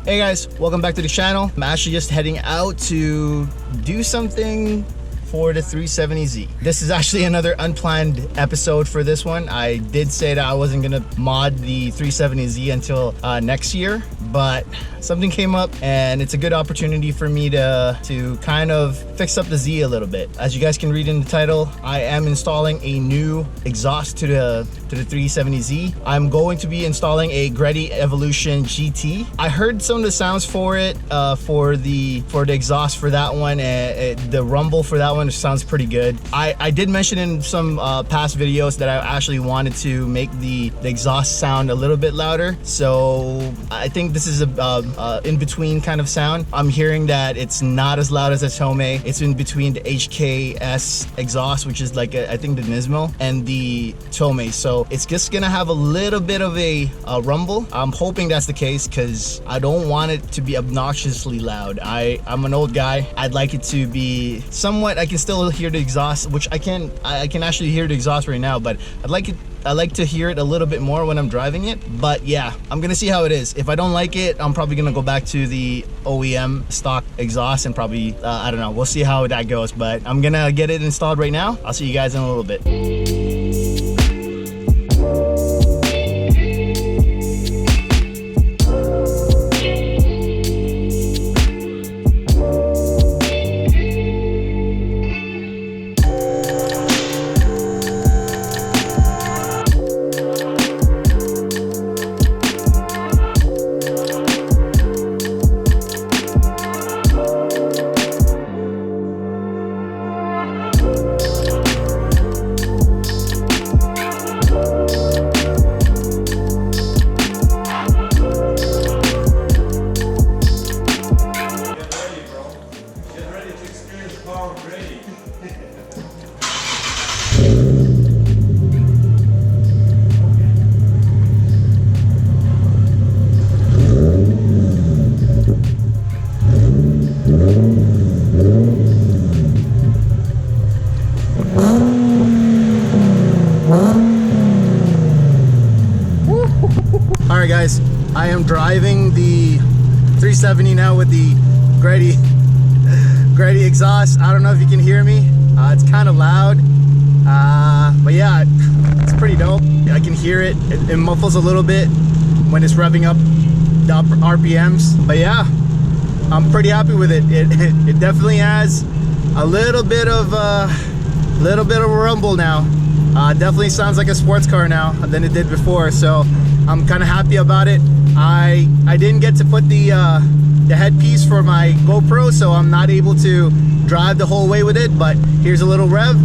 Hey guys, welcome back to the channel. I'm actually just heading out to do something for the 370Z. This is actually another unplanned episode for this one. I did say that I wasn't gonna mod the 370Z until next year, but something came up and it's a good opportunity for me to kind of fix up the Z a little bit. As you guys can read in the title, I am installing a new exhaust to the 370Z. I'm going to be installing a Greddy Evolution GT. I heard some of the sounds for it, for the exhaust for that one, and the rumble for that one sounds pretty good. I did mention in some past videos that I actually wanted to make the exhaust sound a little bit louder, so I think this is a in between kind of sound. I'm hearing that it's not as loud as the Tomei. It's in between the HKS exhaust, which is like I think the Nismo, and the Tomei, so it's just gonna have a little bit of a rumble. I'm hoping that's the case because I don't want it to be obnoxiously loud. I'm an old guy. I'd like it to be somewhat, I can still hear the exhaust, which I can actually hear the exhaust right now, but I like to hear it a little bit more when I'm driving it. But yeah, I'm gonna see how it is. If I don't like it, I'm probably gonna go back to the OEM stock exhaust and probably I don't know, we'll see how that goes. But I'm gonna get it installed right now. I'll see you guys in a little bit. Alright guys, I am driving the 370 now with the Greddy exhaust. I don't know if you can hear me. It's kind of loud, but yeah, it's pretty dope. I can hear it. It muffles a little bit when it's revving up the upper RPMs, but yeah, I'm pretty happy with it. It definitely has a little bit of a rumble now. Definitely sounds like a sports car now than it did before, so I'm kind of happy about it. I didn't get to put the headpiece for my GoPro, so I'm not able to drive the whole way with it, but here's a little rev.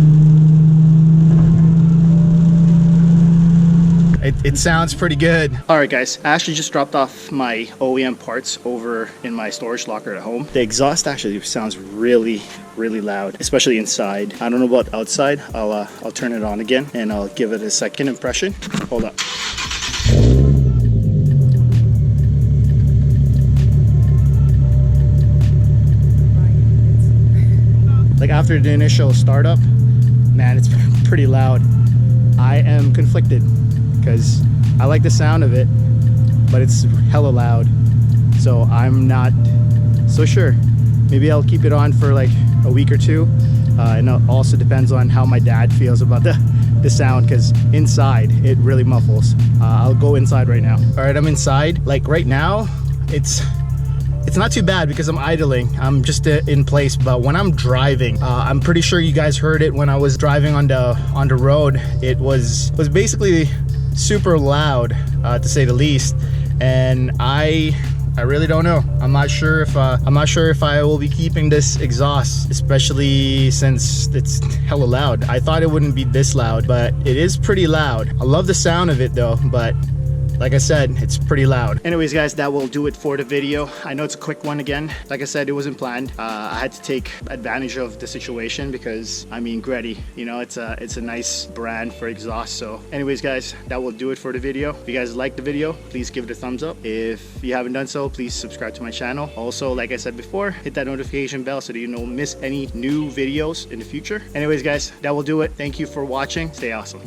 It sounds pretty good. Alright guys, I actually just dropped off my OEM parts over in my storage locker at home. The exhaust actually sounds really loud, especially inside. I don't know about outside. I'll turn it on again and I'll give it a second impression. Hold up. Like after the initial startup, man, it's pretty loud. I am conflicted because I like the sound of it, but it's hella loud. So I'm not so sure. Maybe I'll keep it on for like a week or two. And it also depends on how my dad feels about the sound, because inside it really muffles. I'll go inside right now. All right, I'm inside. Like right now, it's not too bad because I'm idling. I'm just in place, but when I'm driving, I'm pretty sure you guys heard it when I was driving on the road. It was basically super loud, to say the least, and I really don't know. I'm not sure if I will be keeping this exhaust, especially since it's hella loud. I thought it wouldn't be this loud, but it is pretty loud. I love the sound of it though, but like I said, it's pretty loud. Anyways guys, that will do it for the video. I know it's a quick one again. Like I said, it wasn't planned. I had to take advantage of the situation because, I mean, Greddy, you know, it's a nice brand for exhaust. So anyways guys, that will do it for the video. If you guys liked the video, please give it a thumbs up. If you haven't done so, please subscribe to my channel. Also, like I said before, hit that notification bell so that you don't miss any new videos in the future. Anyways guys, that will do it. Thank you for watching. Stay awesome.